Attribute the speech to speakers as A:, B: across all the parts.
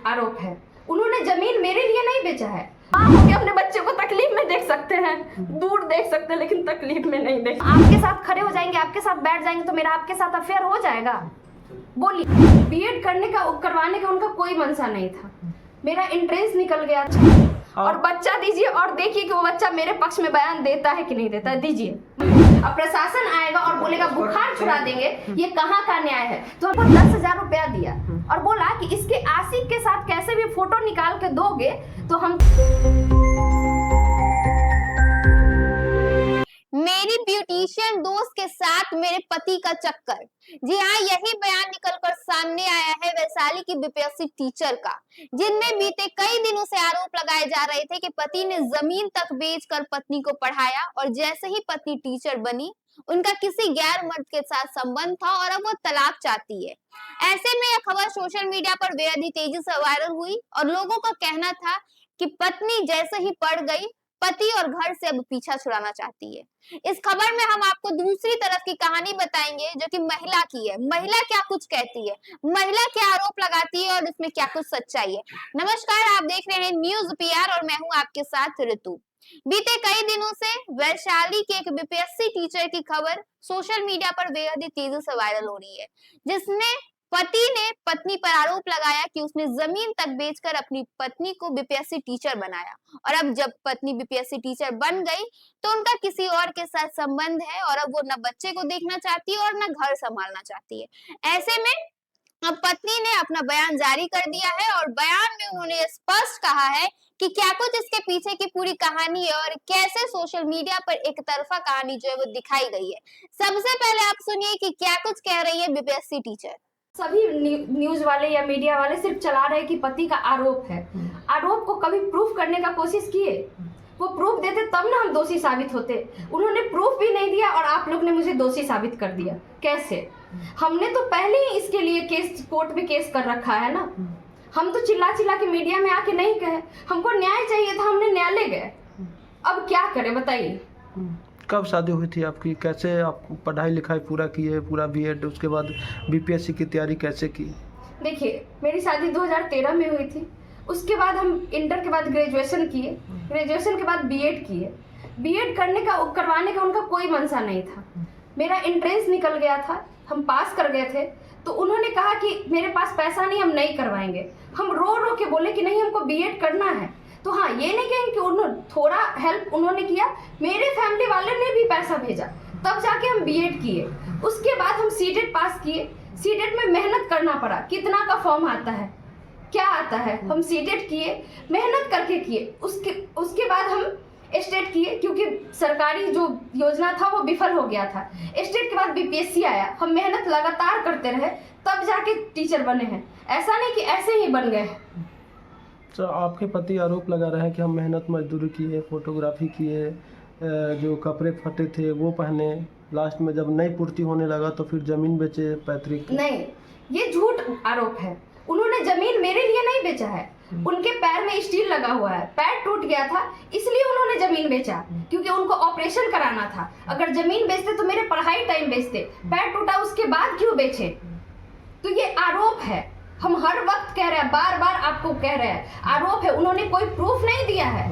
A: आरोप है। उन्होंने जमीन मेरे लिए नहीं बेचा है। आप भी अपने बच्चे को तकलीफ में देख सकते हैं, दूर देख सकते हैं, लेकिन तकलीफ में नहीं देख। आपके साथ खड़े हो जाएंगे, आपके साथ बैठ जाएंगे तो मेरा आपके साथ अफेयर हो जाएगा? बोलिए। बीएड करवाने का उनका कोई मनसा नहीं था। मेरा एंट्रेंस निकल गया और बच्चा दीजिए और देखिए कि वो बच्चा मेरे पक्ष में बयान देता है कि नहीं देता है। दीजिए। अब प्रशासन आएगा और बोलेगा बुखार छुड़ा देंगे, ये कहाँ का न्याय है? तो हमको 10,000 रुपया दिया और बोला कि इसके आशिक के साथ कैसे भी फोटो निकाल के दोगे तो हम।
B: मेरी ब्यूटिशियन दोस्त के साथ मेरे पति का चक्कर। जी हाँ, यही बयान निकलकर सामने आया है वैशाली की बीपीएससी टीचर का, जिनमें बीते कई दिनों से आरोप लगाए जा रहे थे कि पति ने जमीन तक बेचकर पत्नी को पढ़ाया और जैसे ही पत्नी टीचर बनी उनका किसी गैर मर्द के साथ संबंध था और अब वो तलाक चाहती है। ऐसे में यह खबर सोशल मीडिया पर बेहद ही तेजी से वायरल हुई और लोगों का कहना था कि पत्नी जैसे ही पड़ गई, पति और घर से अब पीछा छुड़ाना चाहती है। इस खबर में हम आपको दूसरी तरफ की कहानी बताएंगे जो कि महिला की है। महिला क्या कुछ कहती है, महिला क्या आरोप लगाती है और इसमें क्या कुछ सच्चाई है। नमस्कार, आप देख रहे हैं न्यूज पीआर और मैं हूं आपके साथ ऋतु। बीते कई दिनों से वैशाली के एक बीपीएससी टीचर की खबर सोशल मीडिया पर बेहद ही तेजी से वायरल हो रही है, जिसमें पति ने पत्नी पर आरोप लगाया कि उसने जमीन तक बेचकर अपनी पत्नी को बीपीएससी टीचर बनाया और अब जब पत्नी बीपीएससी टीचर बन गई तो उनका किसी और के साथ संबंध है और अब वो न बच्चे को देखना चाहती है और न घर संभालना चाहती है। ऐसे में अब पत्नी ने अपना बयान जारी कर दिया है और बयान में उन्होंने स्पष्ट कहा है कि क्या कुछ इसके पीछे की पूरी कहानी है और कैसे सोशल मीडिया पर एक तरफा कहानी जो है वो दिखाई गई है। सबसे पहले आप सुनिए कि क्या कुछ कह रही है बीपीएससी टीचर।
A: सभी न्यूज वाले या मीडिया वाले सिर्फ चला रहे कि पति का आरोप है। आरोप को कभी प्रूफ करने का कोशिश किए? वो प्रूफ देते तब ना हम दोषी साबित होते। उन्होंने प्रूफ भी नहीं दिया और आप लोग ने मुझे दोषी साबित कर दिया। कैसे? हमने तो पहले ही इसके लिए केस कोर्ट में केस कर रखा है ना। हम तो चिल्ला चिल्ला के मीडिया में आके नहीं कहे, हमको न्याय चाहिए था, हमने न्यायालय गए। अब क्या करें बताइए।
C: कब शादी हुई थी आपकी? कैसे आप पढ़ाई लिखाई पूरा किए, पूरा बीएड, उसके बाद बीपीएससी की तैयारी कैसे की?
A: देखिए, मेरी शादी 2013 में हुई थी। उसके बाद हम इंटर के बाद ग्रेजुएशन किए, ग्रेजुएशन के बाद बीएड किए। बीएड करवाने का उनका कोई मनसा नहीं था। मेरा एंट्रेंस निकल गया था, हम पास कर गए थे, तो उन्होंने कहा कि मेरे पास पैसा नहीं, हम नहीं करवाएंगे। हम रो रो के बोले कि नहीं, हमको बीएड करना है। तो हाँ, ये नहीं कहेंगे कि उन्होंने थोड़ा हेल्प उन्होंने किया, मेरे फैमिली वाले ने भी पैसा भेजा, तब जाके हम बीएड किए। उसके बाद हम सीटेट पास किए। सीटेट में मेहनत करना पड़ा। कितना का फॉर्म आता है, क्या आता है? हम सीटेट किए, मेहनत करके किए। उसके बाद हम स्टेट किए, क्योंकि सरकारी जो योजना था वो विफल हो गया था। स्टेट के बाद बीपीएससी आया। हम मेहनत लगातार करते रहे, तब जाके टीचर बने हैं। ऐसा नहीं कि ऐसे ही बन गए।
C: तो आपके पति आरोप लगा रहे हैं कि हम मेहनत मजदूरी किए, फोटोग्राफी किए, जो कपड़े फटे थे वो पहने, लास्ट में जब नहीं पूर्ति होने लगा तो फिर जमीन बेचे पैतृक।
A: नहीं, ये झूठ आरोप है। उन्होंने जमीन मेरे लिए नहीं बेचा है। उनके पैर में स्टील लगा हुआ है, पैर टूट गया था, इसलिए उन्होंने जमीन बेचा, क्योंकि उनको ऑपरेशन कराना था। अगर जमीन बेचते तो मेरे पढ़ाई टाइम बेचते। पैर टूटा उसके बाद क्यों बेचे? तो ये आरोप है। हम हर वक्त कह रहे हैं, बार बार आपको कह रहे हैं, आरोप है। उन्होंने कोई प्रूफ नहीं दिया है।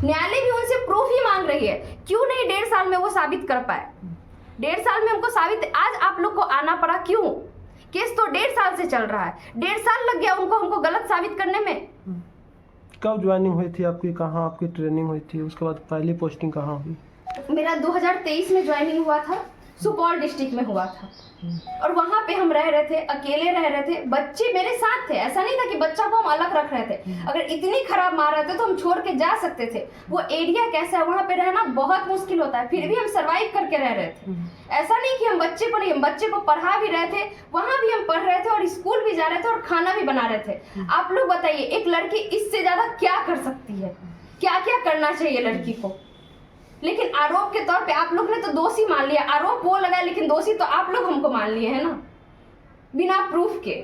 A: न्यायालय भी उनसे प्रूफ ही मांग रही है। क्यों नहीं 1.5 साल में वो साबित कर पाए? 1.5 साल में हमको साबित, आज आप लोग को आना पड़ा क्यों? केस तो 1.5 साल से चल रहा है। 1.5 साल लग गया उनको हमको गलत साबित करने में।
C: कब ज्वाइनिंग हुई थी आपकी? कहाँ आपकी ट्रेनिंग हुई थी? उसके बाद पहली पोस्टिंग कहाँ हुई?
A: मेरा 2023 में ज्वाइनिंग हुआ था, सुपौल डिस्ट्रिक्ट में हुआ था। और वहां पे हम रह रहे थे, अकेले रह रहे थे। बच्चे मेरे साथ थे, ऐसा नहीं था कि बच्चा को हम अलग रख रहे थे। अगर इतनी खराब मार रहे थे तो हम छोड़ के जा सकते थे। वो एरिया कैसा है, वहां पे रहना बहुत मुश्किल होता है, फिर भी हम सरवाइव करके रह रहे थे। ऐसा नहीं कि हम बच्चे को नहीं, हम बच्चे को पढ़ा भी रहे थे, वहां भी हम पढ़ रहे थे और स्कूल भी जा रहे थे और खाना भी बना रहे थे। आप लोग बताइए, एक लड़की इससे ज्यादा क्या कर सकती है? क्या क्या करना चाहिए लड़की को? लेकिन आरोप के तौर पे आप लोग ने तो दोषी मान लिया। आरोप वो लगाया, लेकिन दोषी तो आप लोग हमको मान लिए है ना, बिना प्रूफ के।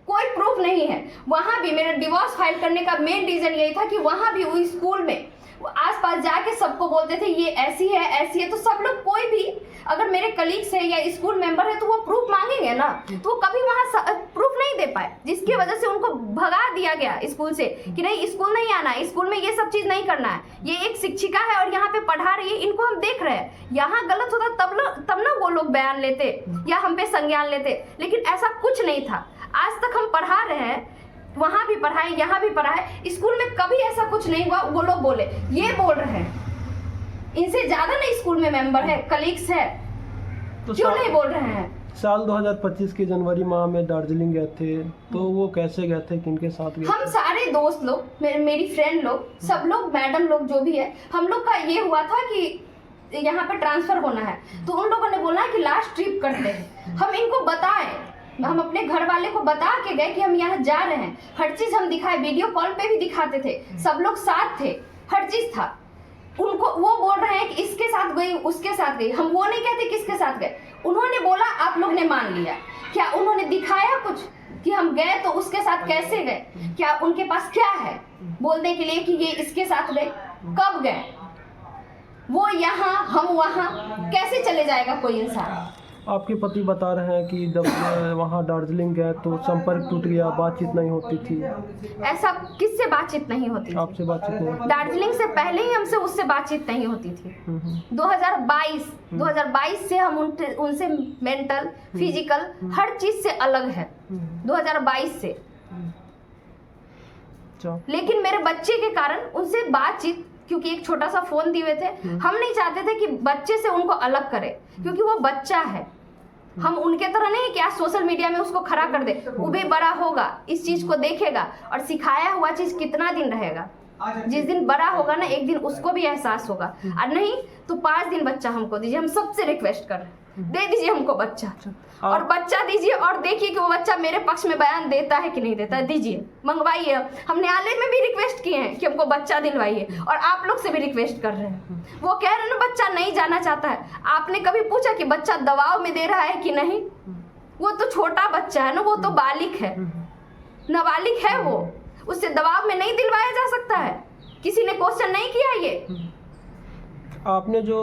A: कोई प्रूफ नहीं है। वहां भी मेरा डिवोर्स फाइल करने का मेन रीजन यही था कि वहां भी उस स्कूल में आसपास जाके सबको बोलते थे ये ऐसी है, तो सब लोग कोई भी अगर मेरे कलीग्स है या स्कूल मेंबर है तो वो प्रूफ मांगेंगे ना, तो वो कभी वहाँ प्रूफ नहीं दे पाए, जिसकी वजह से उनको भगा दिया गया स्कूल से कि नहीं स्कूल नहीं आना है, स्कूल में ये सब चीज नहीं करना है, ये एक शिक्षिका है और यहाँ पे पढ़ा रही है, इनको हम देख रहे हैं, यहाँ गलत होता तब ना वो लोग बयान लेते या हम पे संज्ञान लेते, लेकिन ऐसा कुछ नहीं था। आज तक हम पढ़ा रहे हैं, वहां भी पढ़ाए, यहाँ भी पढ़ाए, स्कूल में कभी ऐसा कुछ नहीं हुआ। वो लोग बोले, ये बोल रहे हैं, इनसे ज्यादा ना स्कूल में मेंबर है, कलीग्स है,
C: तो
A: क्यों नहीं बोल रहे हैं?
C: साल 2025 के जनवरी माह में दार्जिलिंग गए थे, तो वो कैसे गए थे, किनके साथ गए?
A: हम सारे दोस्त लोग, मेरी फ्रेंड लोग, सब लोग, मैडम लोग जो भी है, हम लोग का ये हुआ था कि यहाँ पे ट्रांसफर होना है, तो उन लोगों ने बोला कि लास्ट ट्रिप करते हैं। हम इनको बताए, हम अपने घर वाले को बता के गए कि हम यहाँ जा रहे हैं, हर चीज हम दिखाए, वीडियो कॉल पे भी दिखाते थे, सब लोग साथ थे, हर चीज था। उनको वो बोल रहे हैं कि इसके साथ गई, उसके साथ गई, हम वो नहीं कहते किसके साथ गए, उन्होंने बोला, आप लोग ने मान लिया। क्या उन्होंने दिखाया कुछ कि हम गए तो उसके साथ कैसे गए? क्या उनके पास क्या है बोलने के लिए कि ये इसके साथ गए? कब गए? वो यहाँ हम वहाँ, कैसे चले जाएगा कोई इंसान?
C: आपके पति बता रहे हैं कि जब वहाँ दार्जिलिंग गए तो संपर्क टूट गया, बातचीत नहीं होती थी।
A: ऐसा किससे बातचीत नहीं होती थी?
C: आपसे बातचीत नहीं?
A: दार्जिलिंग से पहले ही हमसे उससे बातचीत नहीं होती थी। 2022 से हम उनसे मेंटल, फिजिकल हर चीज से अलग है, 2022 से। लेकिन मेरे बच्चे के कारण उनसे बातचीत, क्योंकि एक छोटा सा फोन दिए हुए थे, हम नहीं चाहते थे कि बच्चे से उनको अलग करे, क्योंकि वो बच्चा है। हम उनके तरह नहीं कि आज सोशल मीडिया में उसको खड़ा कर दे, वो भी बड़ा होगा, इस चीज को देखेगा, और सिखाया हुआ चीज कितना दिन रहेगा? जिस दिन बड़ा होगा ना, एक दिन उसको भी एहसास होगा। और नहीं तो 5 दिन बच्चा हमको दीजिए, हम सबसे रिक्वेस्ट कर रहे हैं, दे दीजिए हमको बच्चा, और बच्चा दीजिए, और देखिए कि वो बच्चा मेरे पक्ष में बयान देता है कि नहीं देता है। दीजिए, मंगवाइए। हम न्यायालय में भी रिक्वेस्ट किए हैं कि हमको बच्चा दिलवाइए, और आप लोग से भी रिक्वेस्ट कर रहे हैं। वो कह रहे हैं ना बच्चा नहीं जाना चाहता है, आपने कभी पूछा कि बच्चा दबाव में दे रहा है कि नहीं? वो तो छोटा बच्चा है ना, वो तो बालिक है, नाबालिग है, वो उससे दबाव में नहीं दिलवाया जा सकता है। किसी ने क्वेश्चन नहीं किया ये।
C: आपने जो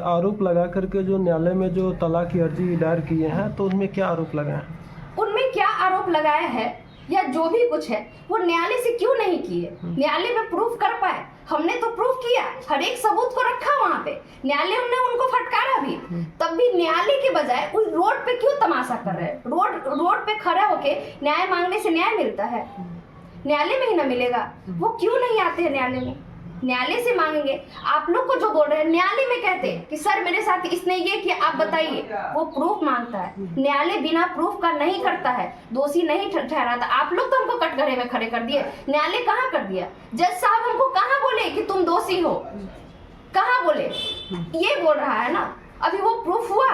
C: आरोप लगा करके जो न्यायालय में जो तलाक की अर्जी दायर किए हैं, तो उनमें क्या आरोप लगाए हैं?
A: उनमें क्या आरोप लगाया है या जो भी कुछ है, वो न्यायालय से क्यों नहीं किए? न्यायालय में प्रूफ कर पाए? हमने तो प्रूफ किया, हर एक सबूत को रखा वहाँ पे, न्यायालय ने उनको फटकारा भी, तब भी न्यायालय के बजाय उस रोड पे क्यों तमाशा कर रहे हैं? रोड पे खड़े होके न्याय मांगने से न्याय मिलता है? न्यायालय में ही ना मिलेगा। वो क्यों नहीं आते हैं न्यायालय में? न्यायालय से मांगेंगे। आप लोग को जो बोल रहे हैं, न्यायालय में कहते हैं कि सर मेरे साथ इसने ये किया, आप बताइए। वो प्रूफ मांगता है, न्यायालय बिना प्रूफ का नहीं करता है, दोषी नहीं ठहराता। आप लोग तो हमको कटघरे में खड़े कर दिए, न्यायालय कहाँ कर दिया? जज साहब हमको कहाँ बोले कि तुम दोषी हो? कहाँ बोले? ये बोल रहा है ना। अभी वो प्रूफ हुआ,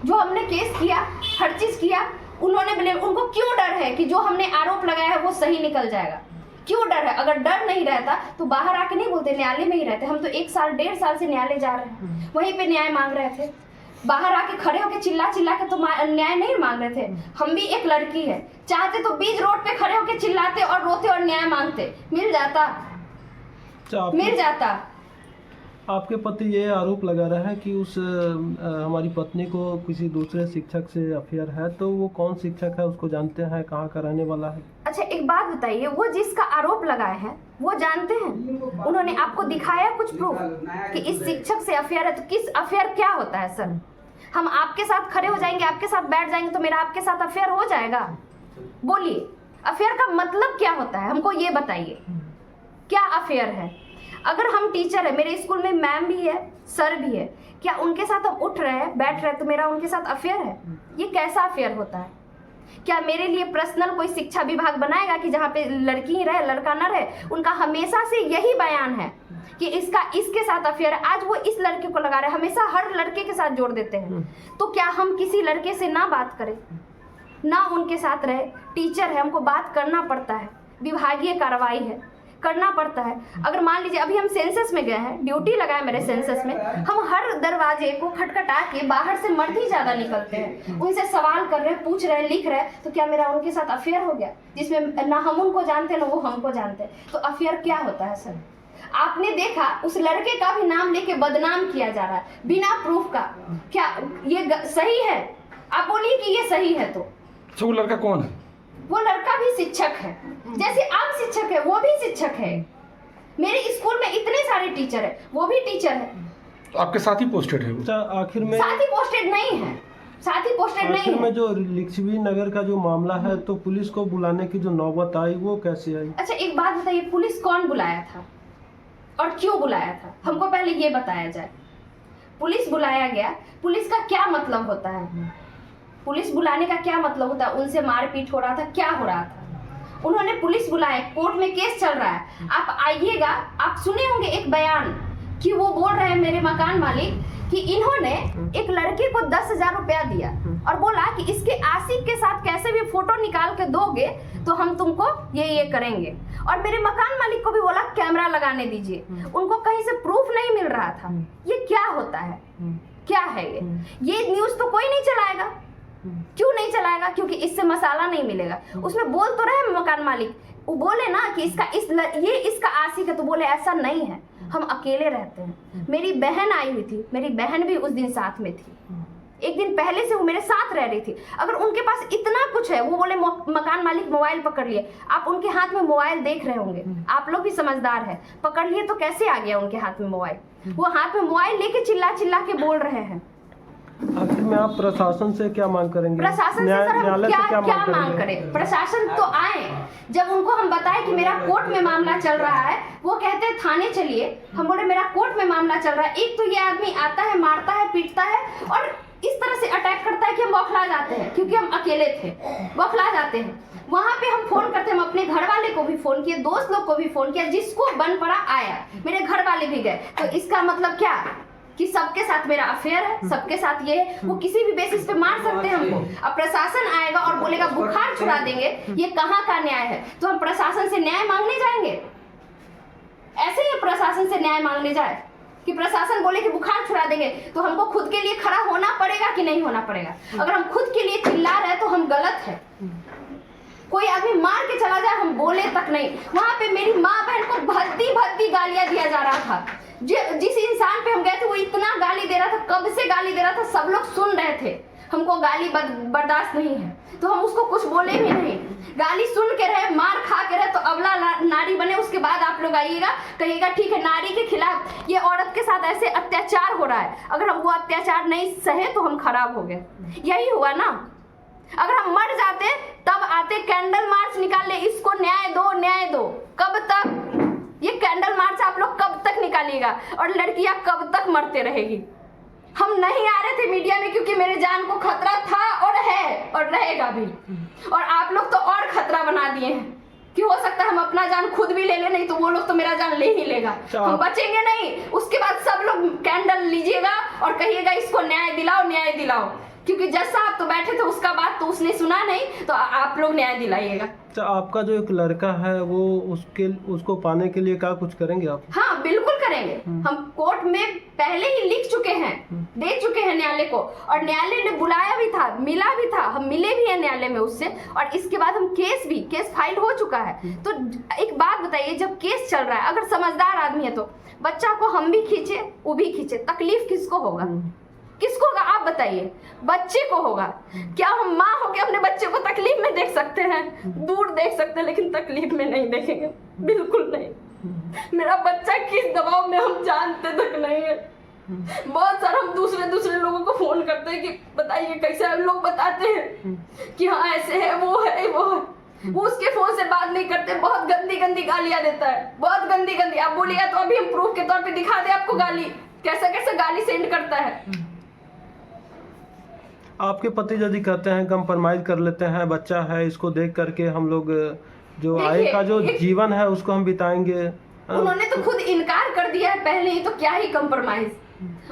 A: जो हमने केस किया, हर चीज किया, उन्होंने बोले। उनको क्यों डर है कि जो हमने आरोप लगाया है वो सही निकल जाएगा? क्यों डर है? अगर डर नहीं रहता तो बाहर आके नहीं बोलते, न्यायालय में ही रहते। हम तो 1 साल 1.5 साल से न्यायालय जा रहे हैं, वहीं पे न्याय मांग रहे थे। बाहर आके खड़े होके चिल्ला के तो न्याय नहीं मांग रहे थे। हम भी एक लड़की है, चाहते तो बीच रोड पे खड़े होके चिल्लाते और रोते और न्याय मांगते, मिल जाता।
C: आपके पति ये आरोप लगा रहे हैं कि उस हमारी पत्नी को किसी दूसरे शिक्षक से अफेयर है, तो वो कौन शिक्षक है, उसको जानते हैं, कहाँ का रहने वाला है? अच्छा,
A: एक बात बताइए, वो जिसका आरोप लगाए हैं वो जानते हैं? उन्होंने आपको दिखाया कुछ प्रूफ कि इस शिक्षक से अफेयर है? तो किस अफेयर क्या होता है सर? हम आपके साथ खड़े हो जाएंगे, आपके साथ बैठ जाएंगे तो मेरा आपके साथ अफेयर हो जाएगा? बोलिए, अफेयर का मतलब क्या होता है? हमको ये बताइए, क्या अफेयर है? अगर हम टीचर है, मेरे स्कूल में मैम भी है, सर भी है, क्या उनके साथ हम उठ रहे हैं, बैठ रहे हैं तो मेरा उनके साथ अफेयर है? ये कैसा अफेयर होता है? क्या मेरे लिए पर्सनल कोई शिक्षा विभाग बनाएगा कि जहाँ पे लड़की ही रहे, लड़का न रहे? उनका हमेशा से यही बयान है कि इसके साथ अफेयर है। आज वो इस लड़के को लगा रहे, हमेशा हर लड़के के साथ जोड़ देते हैं। तो क्या हम किसी लड़के से ना बात करें, ना उनके साथ रहे? टीचर है, हमको बात करना पड़ता है, विभागीय कार्रवाई है, करना पड़ता है। अगर मान लीजिए अभी हम सेंसस में गए हैं, ड्यूटी लगाए मेरे सेंसस में, हम हर दरवाजे को खटखटा के बाहर से मर्द ही ज्यादा निकलते हैं, उनसे सवाल कर रहे हैं, पूछ रहे हैं, लिख रहे हैं। तो क्या मेरा उनके साथ अफेयर हो गया, जिसमें ना हम उनको जानते ना वो हमको जानते? तो अफेयर क्या होता है सर? आपने देखा उस लड़के का भी नाम लेके बदनाम किया जा रहा है बिना प्रूफ का। क्या ये सही है? आप बोलिए कि ये सही है तो
D: वो लड़का कौन है?
A: वो लड़का भी शिक्षक है, जैसे आप शिक्षक है वो भी शिक्षक है। मेरे स्कूल में इतने सारे टीचर है, वो भी टीचर है।
D: तो आपके साथ ही पोस्टेड है वो?
C: अच्छा, आखिर में
A: साथी पोस्टेड नहीं है, साथी पोस्टेड नहीं
C: आखिर में
A: है।
C: जो लिच्छवी नगर का जो मामला है, तो पुलिस को बुलाने की जो नौबत आई वो कैसे आई?
A: अच्छा एक बात बताइए, पुलिस कौन बुलाया था और क्यों बुलाया था? हमको पहले ये बताया जाए। पुलिस बुलाया गया, पुलिस का क्या मतलब होता है? पुलिस बुलाने का क्या मतलब होता है? उनसे मारपीट हो रहा था, क्या हो रहा था? उन्होंने पुलिस बुलाया, कोर्ट में केस चल रहा है। आप आइएगा, आप सुने होंगे एक बयान कि वो बोल रहे हैं मेरे मकान मालिक कि इन्होंने एक लड़के को 10,000 रुपया दिया और बोला कि इसके आशिक के साथ कैसे भी फोटो निकाल के दोगे तो हम तुमको ये करेंगे। और मेरे मकान मालिक को भी बोला कैमरा लगाने दीजिए। उनको कहीं से प्रूफ नहीं मिल रहा था। ये क्या होता है? क्या है ये न्यूज तो कोई नहीं चलाएगा। क्यों नहीं चलाएगा? क्योंकि इससे मसाला नहीं मिलेगा। उसमें बोल तो रहे मकान मालिक, वो बोले ना कि ये इसका आशिक है, तो बोले ऐसा नहीं है, हम अकेले रहते हैं। मेरी बहन आई हुई थी, मेरी बहन भी उस दिन साथ में थी। एक दिन पहले से वो मेरे साथ रह रही थी। अगर उनके पास इतना कुछ है, वो बोले मकान मालिक मोबाइल पकड़ लिए। आप उनके हाथ में मोबाइल देख रहे होंगे, आप लोग भी समझदार है, पकड़ लिए तो कैसे आ गया उनके हाथ में मोबाइल? वो हाथ में मोबाइल लेके चिल्ला चिल्ला के बोल रहे हैं।
C: आखिर में आप प्रशासन से क्या मांग करेंगे?
A: प्रशासन से सर हम
C: न्यायालय से
A: क्या मांग करें? प्रशासन तो आए, जब उनको हम बताए कि मेरा कोर्ट में मामला चल रहा है, वो कहते हैं थाने चलिए। हम बोले मेरा कोर्ट में मामला चल रहा है। एक तो ये आदमी आता है, मारता है, पीटता है और इस तरह से अटैक करता है कि हम बौखला जाते हैं, क्योंकि हम अकेले थे, बौखला जाते हैं। वहां पे हम फोन करते हैं, हम अपने घर वाले को भी फोन किए, दोस्त लोग को भी फोन किया, जिसको बन पड़ा आया। मेरे घर वाले भी गए। तो इसका मतलब क्या कि सबके साथ मेरा अफेयर है, सबके साथ ये है। वो किसी भी बेसिस पे मार सकते हैं हमको। अब प्रशासन आएगा और बोलेगा बुखार छुड़ा देंगे, ये कहाँ का न्याय है? तो हम प्रशासन से न्याय मांगने जाएंगे? ऐसे ही प्रशासन से न्याय मांगने जाए कि प्रशासन बोले कि बुखार छुड़ा देंगे, तो हमको खुद के लिए खड़ा होना पड़ेगा कि नहीं होना पड़ेगा? अगर हम खुद के लिए चिल्ला रहे तो हम गलत है। कोई आदमी मार के चला जाए, हम बोले तक नहीं। वहां पे मेरी माँ बहन को भद्दी भद्दी गालियां दिया जा रहा था। जिस इंसान पे हम गए थे वो इतना गाली दे रहा था, कब से गाली दे रहा था, सब लोग सुन रहे थे। हमको गाली बर्दाश्त नहीं है तो हम उसको कुछ बोले भी नहीं। गाली सुन के रहे, मार खा के रहे तो अबला नारी बने। उसके बाद आप लोग आइएगा, कहिएगा ठीक है नारी के खिलाफ ये औरत के साथ ऐसे अत्याचार हो रहा है। अगर हम वो अत्याचार नहीं सहे तो हम खराब हो गए। यही हुआ ना। अगर हम मर जाते तब आते कैंडल मार्च निकाल ले, इसको न्याय दो, न्याय दो। कब तक ये कैंडल मार्च आप लोग कब तक निकालिएगा? और लड़कियां कब तक मरते रहेगी? हम नहीं आ रहे थे मीडिया में क्योंकि मेरे जान को खतरा था और है और रहेगा भी। और आप लोग तो और खतरा बना दिए हैं कि हो सकता है हम अपना जान खुद भी ले ले, नहीं तो वो लोग तो मेरा जान ले ही लेगा। हम बचेंगे नहीं। उसके बाद सब लोग कैंडल लीजिएगा और कहिएगा इसको न्याय दिलाओ, न्याय दिलाओ। क्योंकि जज साहब तो बैठे थे, उसका बात तो उसने सुना नहीं, तो आप लोग न्याय दिलाइएगा।
C: तो आपका जो एक लड़का है वो उसको पाने के लिए क्या कुछ करेंगे आप?
A: हाँ बिल्कुल करेंगे। हम कोर्ट में पहले ही लिख चुके हैं, दे चुके हैं न्यायालय को, और न्यायालय ने बुलाया भी था, मिला भी था, हम मिले भी हैं न्यायालय में उससे। और इसके बाद हम केस फाइल हो चुका है। तो एक बात बताइए, जब केस चल रहा है, अगर समझदार आदमी है तो बच्चा को हम भी खींचे, वो भी खींचे, तकलीफ किसको होगा? किसको होगा आप बताइए? बच्चे को होगा। क्या हम माँ होके अपने बच्चे को तकलीफ में देख सकते हैं? दूर देख सकते हैं, लेकिन तकलीफ में नहीं देखेंगे, बिल्कुल नहीं। मेरा बच्चा किस दबाव में हम जानते तक नहीं है। बहुत सारा हम दूसरे लोगों को फोन करते हैं कि बताइए कैसे है। लोग बताते हैं कि हाँ ऐसे है, वो है, वो है। वो उसके फोन से बात नहीं करते, बहुत गंदी गंदी गालियां देता है, बहुत गंदी गंदी। आप बोलिएगा तो अभी हम प्रूफ के तौर पे दिखा दे आपको गाली, कैसे कैसे गाली सेंड करता है।
C: आपके पति यदि कहते हैं कंप्रोमाइज कर लेते हैं, बच्चा है, इसको देख करके हम लोग जो आगे का जो जीवन है उसको हम बिताएंगे।
A: उन्होंने तो खुद इनकार कर दिया है पहले ही, तो क्या ही कंप्रोमाइज।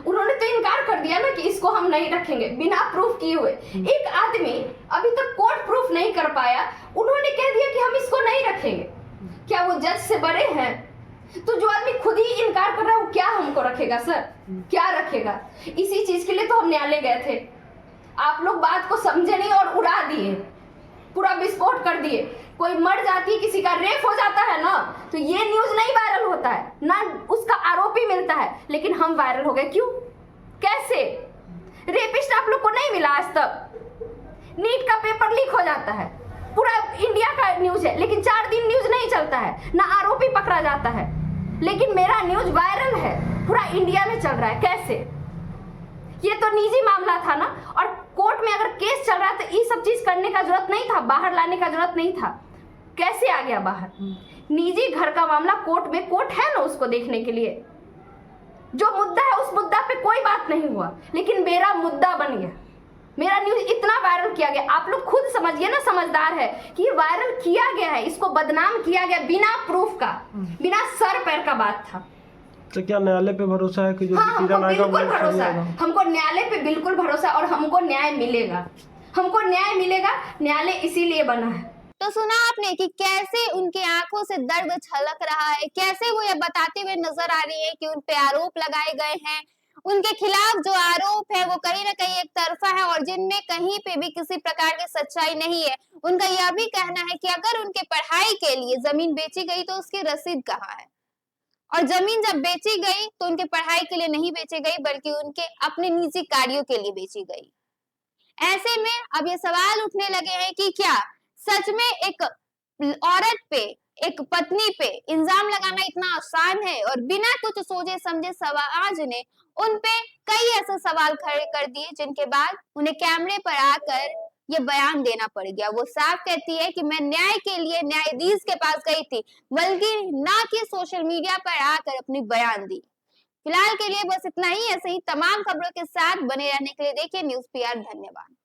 A: उन्होंने तो इनकार कर दिया ना कि इसको हम नहीं रखेंगे, बिना प्रूफ किए हुए। एक आदमी अभी तक कोर्ट प्रूफ नहीं कर पाया, उन्होंने कह दिया कि हम इसको नहीं रखेंगे। क्या वो जज से बड़े हैं? तो जो आदमी खुद ही इनकार कर रहा है वो क्या हमको रखेगा सर? क्या रखेगा? इसी चीज के लिए तो हम न्यायालय गए थे। आप लोग बात को समझे नहीं और उड़ा दिए, पूरा विस्फोट कर दिए कोई मर जाती है, किसी का रेप हो जाता है ना, तो ये न्यूज नहीं वायरल होता है ना, उसका आरोपी मिलता है, लेकिन हम वायरल हो गए। क्यों? कैसे? रेपिस्ट आप लोग को नहीं मिला आज तक? नीट का पेपर लीक हो जाता है, पूरा इंडिया का न्यूज है, लेकिन 4 दिन न्यूज नहीं चलता है, ना आरोपी पकड़ा जाता है, लेकिन मेरा न्यूज वायरल है, पूरा इंडिया में चल रहा है। कैसे? ये तो निजी मामला था ना, और कोर्ट में अगर केस चल रहा है तो ये सब चीज करने का जरूरत नहीं था, बाहर लाने का जरूरत नहीं था। कैसे आ गया बाहर? निजी घर का मामला कोर्ट में, कोर्ट है ना उसको देखने के लिए। जो मुद्दा है उस मुद्दा पे कोई बात नहीं हुआ, लेकिन मेरा मुद्दा बन गया, मेरा न्यूज इतना वायरल किया गया। आप लोग खुद समझिए ना, समझदार है कि वायरल किया गया है, इसको बदनाम किया गया बिना प्रूफ का, बिना सर पैर का बात था।
C: तो क्या न्यायालय पे भरोसा है कि जो
A: हाँ, हमको
C: डिसीजन आएगा वो
A: बिल्कुल
C: सही
A: भरोसा
C: आएगा?
A: है, हमको न्यायालय पे बिल्कुल भरोसा है और हमको न्याय मिलेगा, हमको न्याय मिलेगा। न्यायालय इसीलिए बना है।
B: तो सुना आपने कि कैसे उनके आंखों से दर्द छलक रहा है, कैसे वो ये बताते हुए नजर आ रही है कि उन पे आरोप लगाए गए हैं, उनके खिलाफ जो आरोप है वो कहीं ना कहीं एक तरफा है और जिनमें कहीं पे भी किसी प्रकार की सच्चाई नहीं है। उनका यह भी कहना है कि अगर उनके पढ़ाई के लिए जमीन बेची गई तो उसकी रसीद कहाँ है, और जमीन जब बेची गई तो उनके पढ़ाई के लिए नहीं बेची गई बल्कि उनके अपने निजी कार्यों के लिए बेची गई। ऐसे में अब ये सवाल उठने लगे हैं कि क्या सच में एक औरत पे, एक पत्नी पे इल्जाम लगाना इतना आसान है, और बिना कुछ सोचे समझे समाज ने उन पे कई ऐसे सवाल खड़े कर दिए जिनके बाद उन्हें कैमरे पर आकर ये बयान देना पड़ गया। वो साफ कहती है कि मैं न्याय के लिए न्यायाधीश के पास गई थी, बल्कि ना कि सोशल मीडिया पर आकर अपनी बयान दी। फिलहाल के लिए बस इतना ही। ऐसे ही तमाम खबरों के साथ बने रहने के लिए देखिए न्यूज़ PR। धन्यवाद।